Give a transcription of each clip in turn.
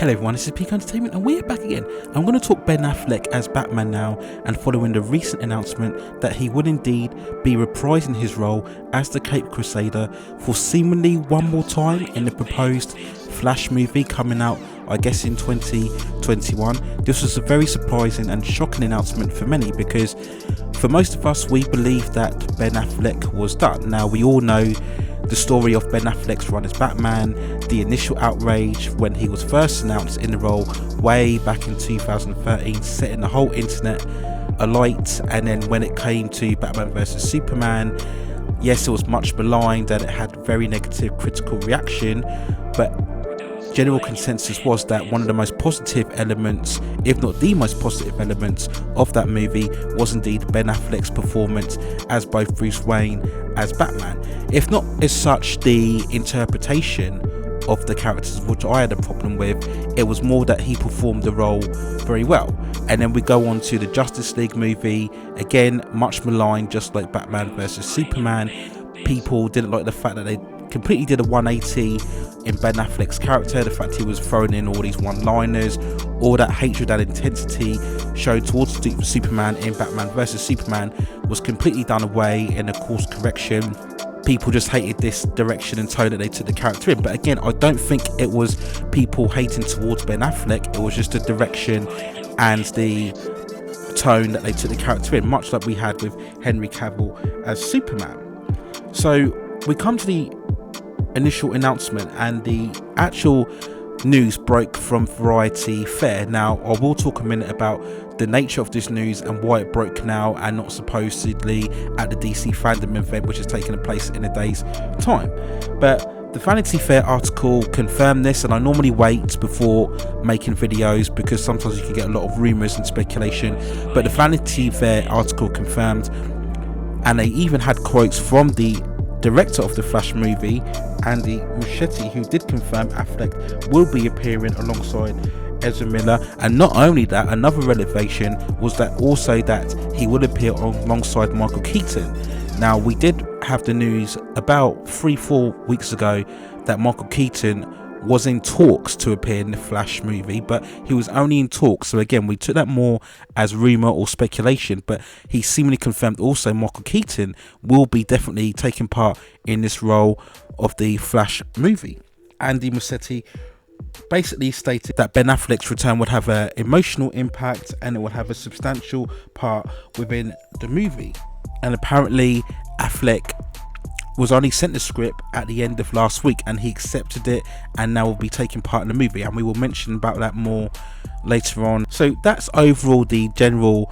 Hello everyone, this is Peak Entertainment and we're back again. I'm going to talk Ben Affleck as Batman now, and following the recent announcement that he would indeed be reprising his role as the Caped Crusader for seemingly one more time in the proposed Flash movie coming out, I guess, in 2021. This was a very surprising and shocking announcement for many, because for most of us we believed that Ben Affleck was done. Now we all know the story of Ben Affleck's run as Batman, the initial outrage when he was first announced in the role way back in 2013, setting the whole internet alight. And then when it came to Batman vs Superman, yes, it was much maligned and it had very negative critical reaction, but general consensus was that one of the most positive elements, if not the most positive elements of that movie, was indeed Ben Affleck's performance as both Bruce Wayne as Batman. If not as such the interpretation of the characters, which I had a problem with, it was more that he performed the role very well. And then we go on to the Justice League movie, again much maligned, just like Batman vs Superman. People didn't like the fact that they completely did a 180 in Ben Affleck's character, the fact he was throwing in all these one-liners, all that hatred and intensity shown towards Superman in Batman vs Superman was completely done away in a course correction. People just hated this direction and tone that they took the character in. But again, I don't think it was people hating towards Ben Affleck, it was just the direction and the tone that they took the character in, much like we had with Henry Cavill as Superman. So we come to the initial announcement, and the actual news broke from Variety Fair. Now I will talk a minute about the nature of this news and why it broke now and not supposedly at the DC fandom event, which is taking place in a day's time. But the Vanity Fair article confirmed this, and I normally wait before making videos because sometimes you can get a lot of rumors and speculation, but the Vanity Fair article confirmed, and they even had quotes from the director of the Flash movie, Andy Muschietti, who did confirm Affleck will be appearing alongside Ezra Miller. And not only that, another revelation was that also that he will appear alongside Michael Keaton. Now we did have the news about 3-4 weeks ago that Michael Keaton was in talks to appear in the Flash movie, but he was only in talks, so again we took that more as rumor or speculation. But he seemingly confirmed also Michael Keaton will be definitely taking part in this role of the Flash movie. Andy Muschietti basically stated that Ben Affleck's return would have an emotional impact and it would have a substantial part within the movie. And apparently Affleck was only sent the script at the end of last week and he accepted it and now will be taking part in the movie, and we will mention about that more later on. So that's overall the general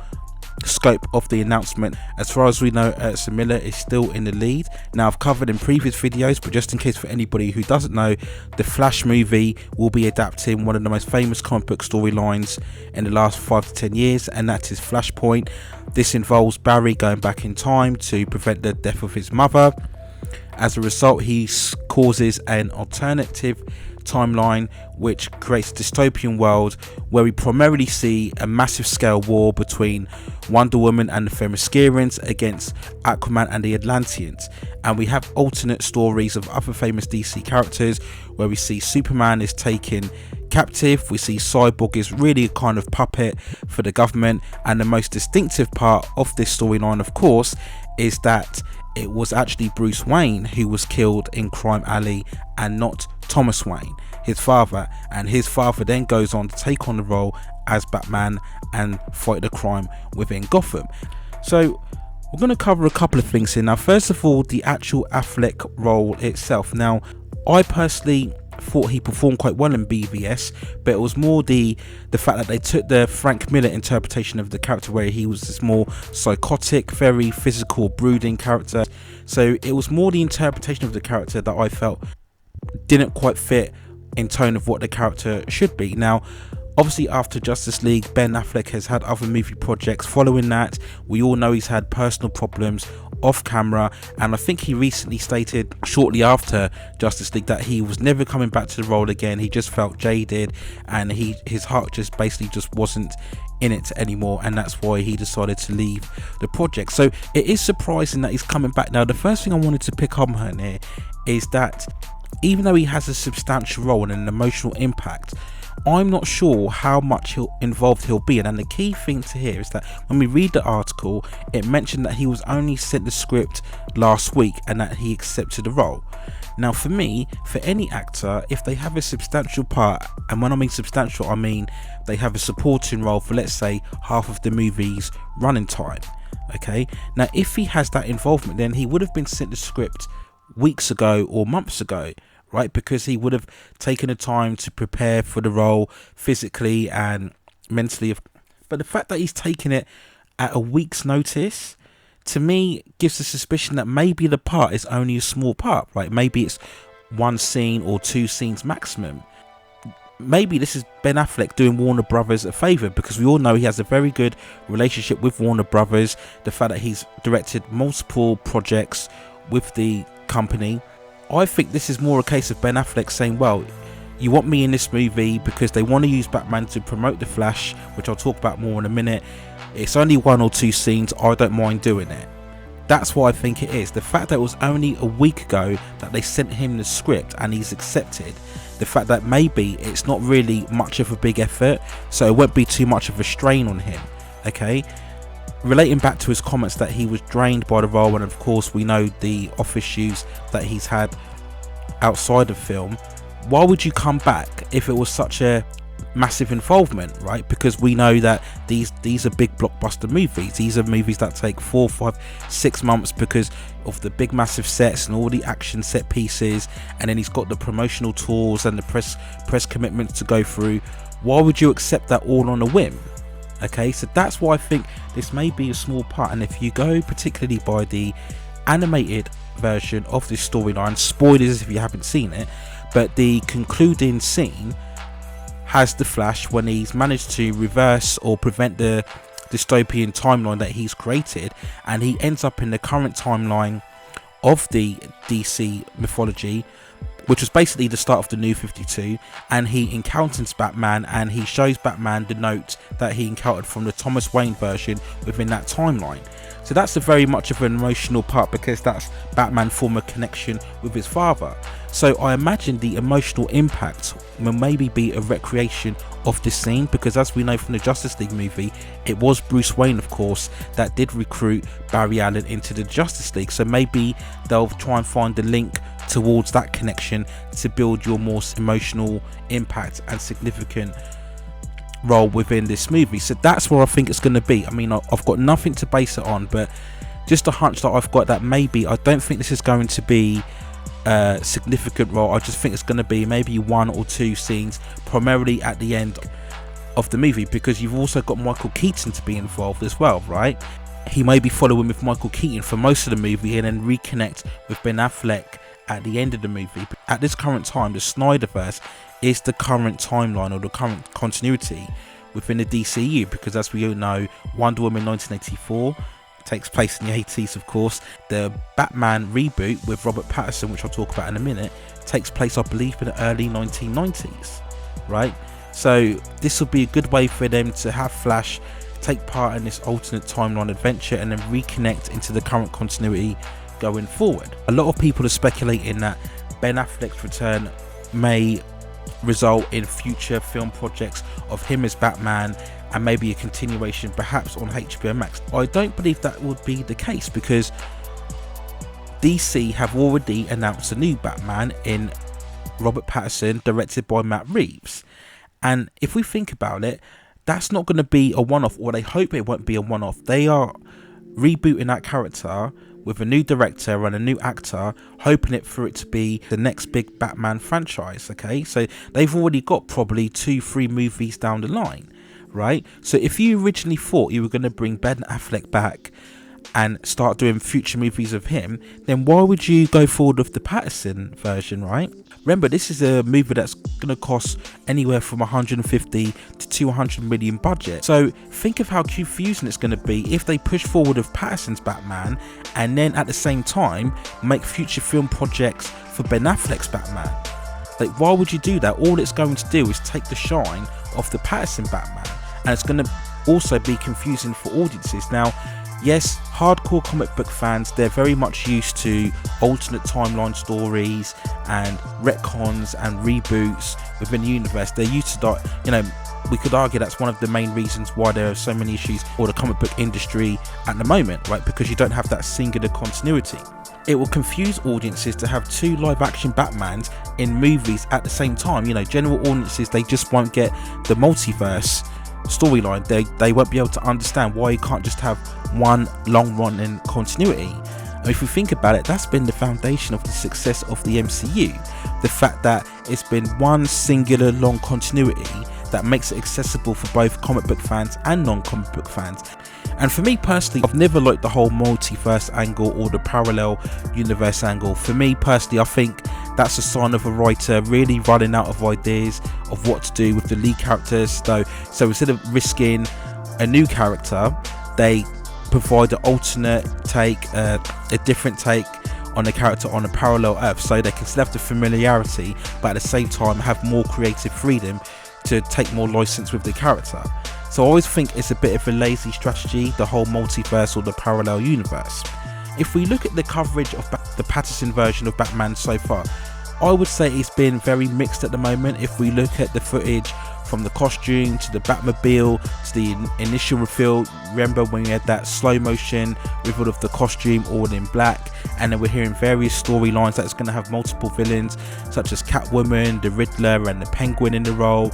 scope of the announcement. As far as we know, Ezra Miller is still in the lead. Now I've covered in previous videos, but just in case for anybody who doesn't know, the Flash movie will be adapting one of the most famous comic book storylines in the last 5 to 10 years, and that is Flashpoint. This involves Barry going back in time to prevent the death of his mother. As a result, he causes an alternative timeline which creates a dystopian world where we primarily see a massive scale war between Wonder Woman and the Themyscirians against Aquaman and the Atlanteans. And we have alternate stories of other famous DC characters where we see Superman is taken captive, we see Cyborg is really a kind of puppet for the government, and the most distinctive part of this storyline, of course, is that it was actually Bruce Wayne who was killed in Crime Alley and not Thomas Wayne, his father, and his father then goes on to take on the role as Batman and fight the crime within Gotham. So we're going to cover a couple of things here. Now first of all, the actual Affleck role itself. Now I personally thought he performed quite well in BVS, but it was more the fact that they took the Frank Miller interpretation of the character where he was this more psychotic, very physical, brooding character. So it was more the interpretation of the character that I felt didn't quite fit in tone of what the character should be. Now obviously after Justice League, Ben Affleck has had other movie projects following that. We all know he's had personal problems off camera, and I think he recently stated shortly after Justice League that he was never coming back to the role again. He just felt jaded and his heart just basically just wasn't in it anymore, and that's why he decided to leave the project. So it is surprising that he's coming back. Now the first thing I wanted to pick up on here is that even though he has a substantial role and an emotional impact, I'm not sure how much involved he'll be. And the key thing to hear is that when we read the article, it mentioned that he was only sent the script last week and that he accepted the role. Now for me, for any actor, if they have a substantial part, and when I mean substantial, I mean they have a supporting role for, let's say, half of the movie's running time, okay? Now if he has that involvement, then he would have been sent the script weeks ago or months ago, right? Because he would have taken the time to prepare for the role physically and mentally. But the fact that he's taken it at a week's notice, to me, gives the suspicion that maybe the part is only a small part, right? Maybe it's one scene or two scenes maximum. Maybe this is Ben Affleck doing Warner Brothers a favour, because we all know he has a very good relationship with Warner Brothers. The fact that he's directed multiple projects with the company. I think this is more a case of Ben Affleck saying, well, you want me in this movie because they want to use Batman to promote The Flash, which I'll talk about more in a minute. It's only one or two scenes, I don't mind doing it. That's what I think it is. The fact that it was only a week ago that they sent him the script and he's accepted. The fact that maybe it's not really much of a big effort, so it won't be too much of a strain on him, okay? Relating back to his comments that he was drained by the role, and of course we know the off issues that he's had outside of film, why would you come back if it was such a massive involvement, right? Because we know that these are big blockbuster movies. These are movies that take 4, 5, 6 months because of the big massive sets and all the action set pieces, and then he's got the promotional tours and the press commitments to go through. Why would you accept that all on a whim? Okay, so that's why I think this may be a small part. And if you go particularly by the animated version of this storyline, spoilers if you haven't seen it, but the concluding scene has the Flash when he's managed to reverse or prevent the dystopian timeline that he's created, and he ends up in the current timeline of the DC mythology, which was basically the start of the New 52, and he encounters Batman, and he shows Batman the note that he encountered from the Thomas Wayne version within that timeline. So that's a very much of an emotional part, because that's Batman forming a connection with his father. So I imagine the emotional impact will maybe be a recreation of this scene, because as we know from the Justice League movie, it was Bruce Wayne, of course, that did recruit Barry Allen into the Justice League. So maybe they'll try and find the link towards that connection to build your more emotional impact and significant role within this movie. So that's where I think it's going to be. I mean, I've got nothing to base it on, but just a hunch that I've got, that maybe, I don't think this is going to be a significant role. I just think it's going to be maybe 1 or 2 scenes, primarily at the end of the movie, because you've also got Michael Keaton to be involved as well, right? He may be following with Michael Keaton for most of the movie and then reconnect with Ben Affleck at the end of the movie. But at this current time, the Snyderverse is the current timeline or the current continuity within the DCU, because as we all know, Wonder Woman 1984 takes place in the 80s, of course. The Batman reboot with Robert Pattison, which I'll talk about in a minute, takes place, I believe, in the early 1990s, right? So this will be a good way for them to have Flash take part in this alternate timeline adventure and then reconnect into the current continuity going forward. A lot of people are speculating that Ben Affleck's return may result in future film projects of him as Batman, and maybe a continuation perhaps on HBO Max. I don't believe that would be the case, because DC have already announced a new Batman in Robert Pattison, directed by Matt Reeves. And if we think about it, that's not going to be a one-off, or they hope it won't be a one-off. They are rebooting that character with a new director and a new actor, hoping for it to be the next big Batman franchise, okay? So they've already got probably 2-3 movies down the line, right? So if you originally thought you were going to bring Ben Affleck back and start doing future movies of him, then why would you go forward with the Pattison version, right? Remember, this is a movie that's going to cost anywhere from 150 to 200 million budget. So think of how confusing it's going to be if they push forward with Pattison's Batman and then at the same time make future film projects for Ben Affleck's Batman. Like, why would you do that? All it's going to do is take the shine off the Pattison Batman, and it's going to also be confusing for audiences. Now, Yes, hardcore comic book fans, they're very much used to alternate timeline stories and retcons and reboots within the universe. They're used to that, you know, we could argue that's one of the main reasons why there are so many issues for the comic book industry at the moment, right? Because you don't have that singular continuity. It will confuse audiences to have two live action Batmans in movies at the same time. You know, general audiences, they just won't get the multiverse storyline. They won't be able to understand why you can't just have one long running continuity. And if you think about it, that's been the foundation of the success of the MCU. The fact that it's been one singular long continuity that makes it accessible for both comic book fans and non-comic book fans. And for me personally, I've never liked the whole multiverse angle or the parallel universe angle. For me personally, I think that's a sign of a writer really running out of ideas of what to do with the lead characters. So instead of risking a new character, they provide an alternate take, a different take on a character on a parallel Earth, so they can still have the familiarity, but at the same time have more creative freedom to take more license with the character. So I always think it's a bit of a lazy strategy, the whole multiverse or the parallel universe. If we look at the coverage of the Pattison version of Batman so far, I would say it's been very mixed at the moment. If we look at the footage from the costume to the Batmobile to the initial reveal, remember when we had that slow motion reveal of the costume all in black, and then we're hearing various storylines that's going to have multiple villains such as Catwoman, the Riddler and the Penguin in the role.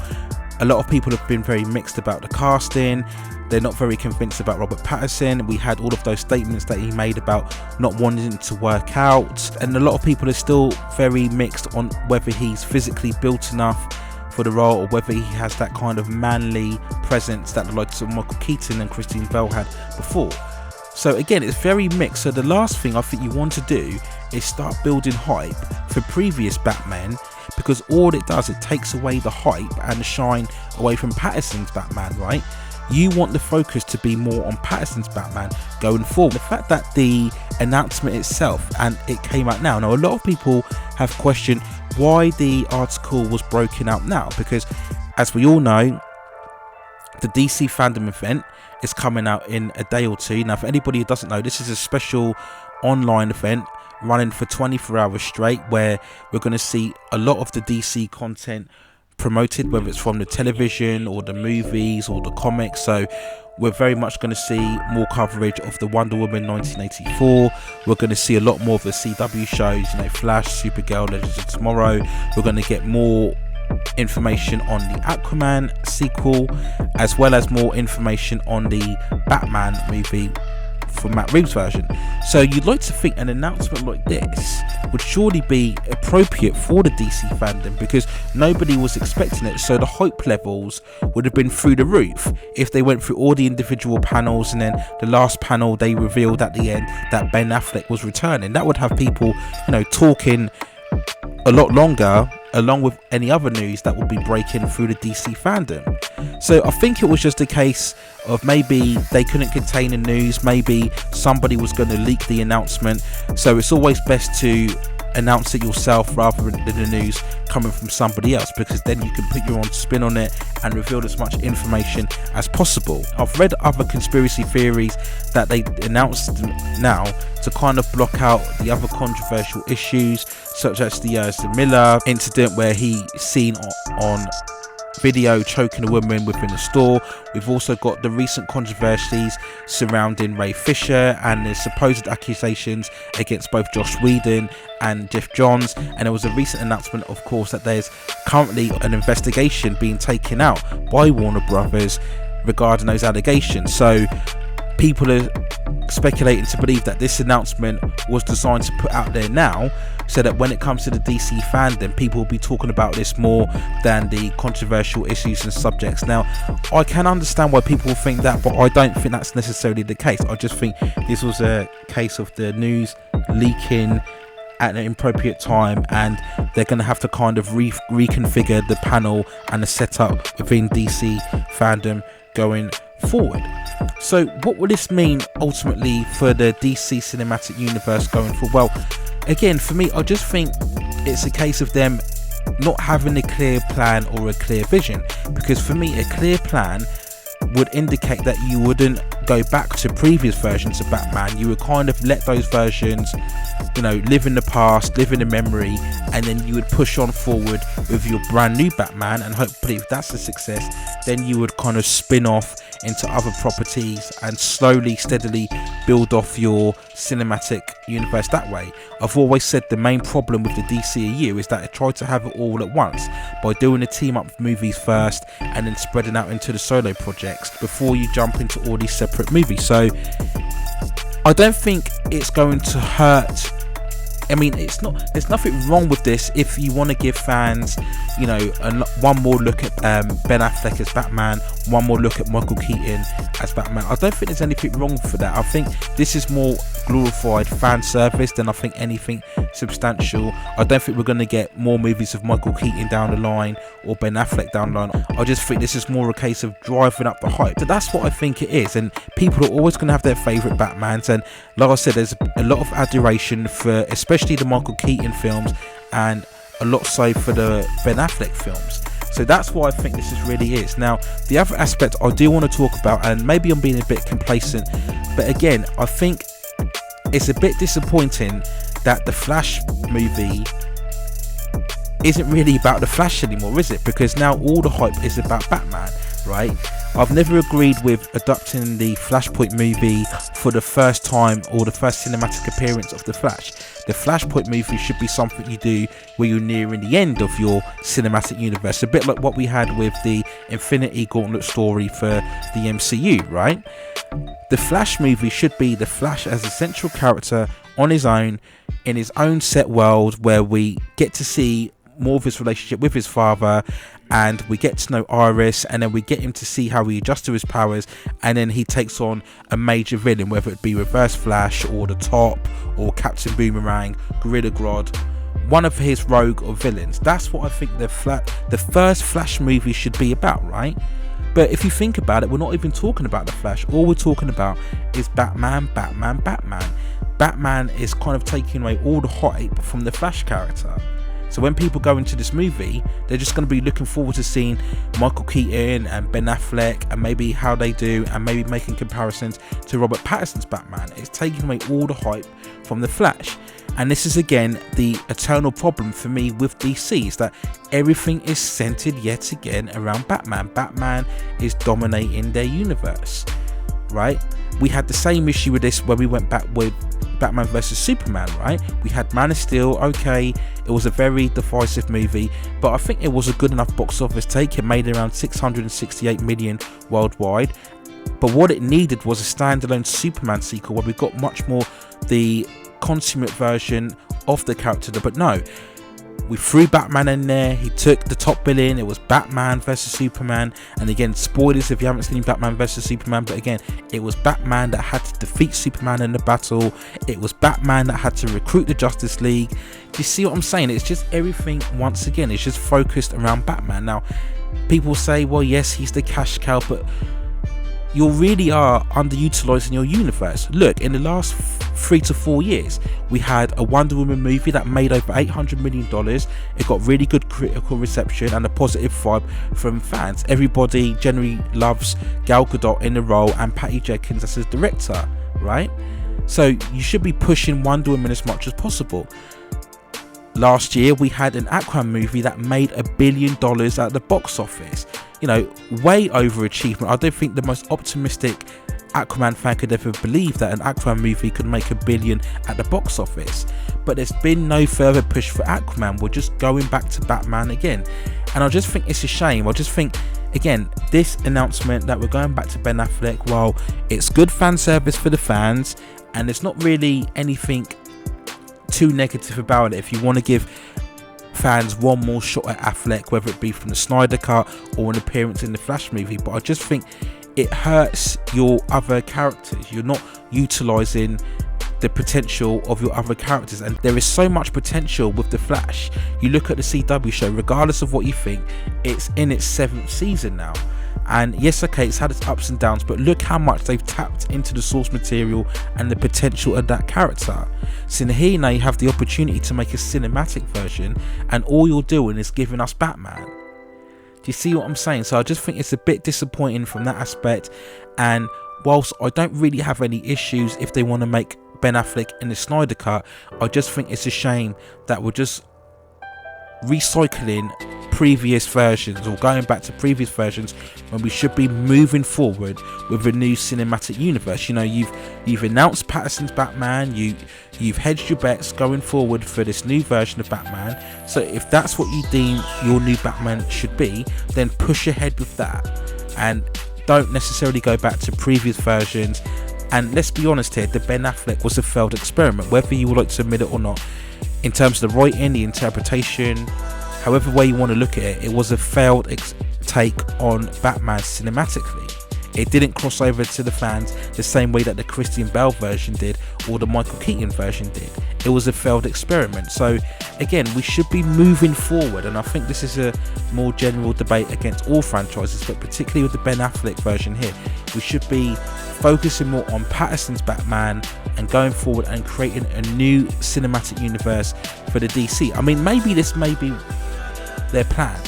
A lot of people have been very mixed about the casting. They're not very convinced about Robert Pattison. We had all of those statements that he made about not wanting it to work out, and a lot of people are still very mixed on whether he's physically built enough for the role or whether he has that kind of manly presence that the likes of Michael Keaton and Christian Bale had before. So again, it's very mixed. So the last thing I think you want to do is start building hype for previous Batman, because all it does, it takes away the hype and the shine away from Pattison's Batman, right? You want the focus to be more on Pattison's Batman going forward. The fact that the announcement itself, and it came out now, a lot of people have questioned why the article was broken out now, because as we all know, the DC fandom event is coming out in a day or two. Now, for anybody who doesn't know, this is a special online event running for 24 hours straight, where we're going to see a lot of the DC content promoted, whether it's from the television or the movies or the comics. So we're very much going to see more coverage of the Wonder Woman 1984. We're going to see a lot more of the CW shows, you know, Flash, Supergirl, Legends of Tomorrow. We're going to get more information on the Aquaman sequel, as well as more information on the Batman movie for Matt Reeves version. So you'd like to think an announcement like this would surely be appropriate for the DC fandom, because nobody was expecting it. So the hype levels would have been through the roof if they went through all the individual panels, and then the last panel they revealed at the end that Ben Affleck was returning. That would have people, you know, talking a lot longer, along with any other news that would be breaking through the DC fandom. So I think it was just a case of maybe they couldn't contain the news, maybe somebody was going to leak the announcement. So it's always best to announce it yourself rather than the news coming from somebody else, because then you can put your own spin on it and reveal as much information as possible. I've read other conspiracy theories that they announced now to kind of block out the other controversial issues, such as the Ezra Miller incident where he's seen on video choking a woman within a store. We've also got the recent controversies surrounding Ray Fisher and the supposed accusations against both Joss Whedon and Jeff Johns. And there was a recent announcement, of course, that there's currently an investigation being taken out by Warner Brothers regarding those allegations. So people are speculating to believe that this announcement was designed to put out there now, so that when it comes to the DC fandom, people will be talking about this more than the controversial issues and subjects. Now, I can understand why people think that, but I don't think that's necessarily the case. I just think this was a case of the news leaking at an appropriate time, and they're going to have to kind of reconfigure the panel and the setup within DC fandom going forward. So what will this mean ultimately for the DC cinematic universe going forward? Well, again, for me, I just think it's a case of them not having a clear plan or a clear vision, because for me, a clear plan would indicate that you wouldn't go back to previous versions of Batman, you would kind of let those versions, you know, live in the past, live in the memory, and then you would push on forward with your brand new Batman, and hopefully if that's a success, then you would kind of spin off into other properties and slowly, steadily build off your cinematic universe that way. I've always said the main problem with the DCEU is that it tried to have it all at once by doing the team up movies first and then spreading out into the solo projects before you jump into all these separate movies. So I don't think it's going to hurt. I mean, it's not. There's nothing wrong with this if you want to give fans, you know, one more look at Ben Affleck as Batman, one more look at Michael Keaton as Batman. I don't think there's anything wrong for that. I think this is more glorified fan service than I think anything substantial. I don't think we're going to get more movies of Michael Keaton down the line or Ben Affleck down the line. I just think this is more a case of driving up the hype. So that's what I think it is, and people are always going to have their favourite Batmans, and like I said, there's a lot of adoration for especially the Michael Keaton films, and a lot so for the Ben Affleck films. So that's what I think this really is. Now, the other aspect I do want to talk about, and maybe I'm being a bit complacent, but again, I think it's a bit disappointing that the Flash movie isn't really about the Flash anymore, is it? Because now all the hype is about Batman, right? I've never agreed with adapting the Flashpoint movie for the first time or the first cinematic appearance of the Flash. The Flashpoint movie should be something you do where you're nearing the end of your cinematic universe, a bit like what we had with the Infinity Gauntlet story for the MCU, right? The Flash movie should be the Flash as a central character on his own, in his own set world, where we get to see more of his relationship with his father, and we get to know Iris, and then we get him to see how he adjusts to his powers, and then he takes on a major villain, whether it be Reverse Flash or the Top or Captain Boomerang, Gorilla Grodd, one of his rogue or villains. That's what I think the first Flash movie should be about, right? But if you think about it, we're not even talking about the Flash. All we're talking about is Batman, Batman, Batman. Batman is kind of taking away all the hype from the Flash character. So when people go into this movie, they're just going to be looking forward to seeing Michael Keaton and Ben Affleck and maybe how they do, and maybe making comparisons to Robert Pattison's Batman. It's taking away all the hype from the Flash. And this is again the eternal problem for me with DC, is that everything is centered yet again around Batman. Batman is dominating their universe, right? We had the same issue with this when we went back with Batman vs Superman, right? We had Man of Steel. Okay, it was a very divisive movie, but I think it was a good enough box office take. It made around 668 million worldwide, but what it needed was a standalone Superman sequel where we got much more the consummate version of the character. But no, we threw Batman in there. He took the top billing. It was Batman versus Superman, and again, spoilers if you haven't seen Batman versus Superman, but again, it was Batman that had to defeat Superman in the battle. It was Batman that had to recruit the Justice League. Do you see what I'm saying? It's just everything, once again, it's just focused around Batman. Now, people say, well, yes, he's the cash cow, but you really are underutilizing your universe. Look, in the last 3 to 4 years, we had a Wonder Woman movie that made over $800 million. It got really good critical reception and a positive vibe from fans. Everybody generally loves Gal Gadot in the role and Patty Jenkins as his director, right? So you should be pushing Wonder Woman as much as possible. Last year, we had an Aquaman movie that made $1 billion at the box office. You know, way overachievement. I don't think the most optimistic Aquaman fan could ever believe that an Aquaman movie could make $1 billion at the box office. But there's been no further push for Aquaman. We're just going back to Batman again. And I just think it's a shame. I just think, again, this announcement that we're going back to Ben Affleck, while it's good fan service for the fans, and there's not really anything too negative about it. If you want to give fans one more shot at Affleck, whether it be from the Snyder Cut or an appearance in the Flash movie, but I just think it hurts your other characters. You're not utilizing the potential of your other characters, and there is so much potential with the Flash. You look at the CW show, regardless of what you think, it's in its 7th season now, and yes, okay, it's had its ups and downs, but look how much they've tapped into the source material and the potential of that character. So here now you have the opportunity to make a cinematic version, and all you're doing is giving us Batman. Do you see what I'm saying? So I just think it's a bit disappointing from that aspect, and whilst I don't really have any issues if they want to make Ben Affleck in the Snyder Cut, I just think it's a shame that we're just recycling previous versions or going back to previous versions when we should be moving forward with a new cinematic universe. You know, you've announced Pattison's Batman, you've hedged your bets going forward for this new version of Batman, so if that's what you deem your new Batman should be, then push ahead with that and don't necessarily go back to previous versions. And let's be honest here, the Ben Affleck was a failed experiment, whether you would like to admit it or not. In terms of the writing, the interpretation, however way you want to look at it, it was a failed take on Batman cinematically. It didn't cross over to the fans the same way that the Christian Bale version did or the Michael Keaton version did. It was a failed experiment. So again, we should be moving forward, and I think this is a more general debate against all franchises, but particularly with the Ben Affleck version here, we should be focusing more on Pattison's Batman and going forward and creating a new cinematic universe for the DC. I mean, maybe this may be their plan,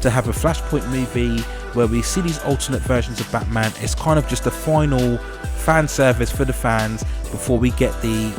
to have a Flashpoint movie where we see these alternate versions of Batman. It's kind of just a final fan service for the fans before we get the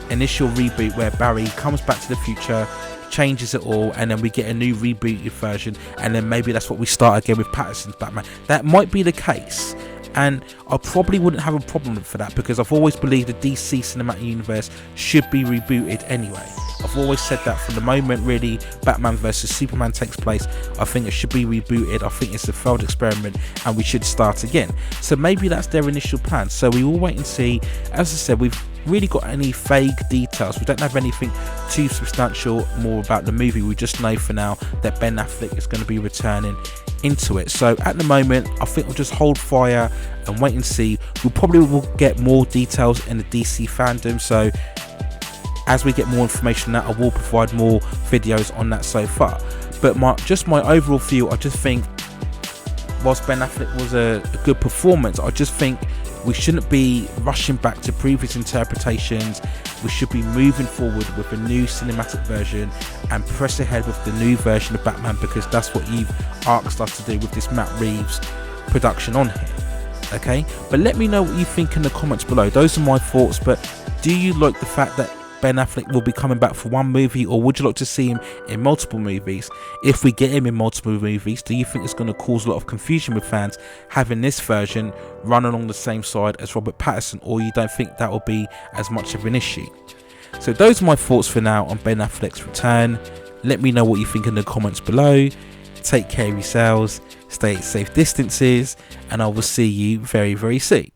initial reboot where Barry comes back to the future, changes it all, and then we get a new rebooted version, and then maybe that's what we start again with Pattison's Batman. That might be the case, and I probably wouldn't have a problem for that, because I've always believed the DC cinematic universe should be rebooted anyway. I've always said that from the moment really Batman vs Superman takes place. I think it should be rebooted. I think it's a failed experiment and we should start again. So maybe that's their initial plan. So we will wait and see. As I said, we've really got any vague details. We don't have anything too substantial more about the movie. We just know for now that Ben Affleck is going to be returning into it. So at the moment, I think we'll just hold fire and wait and see. We probably will get more details in the DC fandom. So as we get more information on that, I will provide more videos on that so far. But my overall view, I just think whilst Ben Affleck was a good performance, I just think we shouldn't be rushing back to previous interpretations. We should be moving forward with a new cinematic version and press ahead with the new version of Batman, because that's what you've asked us to do with this Matt Reeves production on here. Okay, but let me know what you think in the comments below. Those are my thoughts. But do you like the fact that Ben Affleck will be coming back for one movie, or would you like to see him in multiple movies? If we get him in multiple movies, do you think it's going to cause a lot of confusion with fans having this version run along the same side as Robert Pattison, or you don't think that will be as much of an issue? So those are my thoughts for now on Ben Affleck's return. Let me know what you think in the comments below. Take care of yourselves, stay at safe distances, and I will see you very, very soon.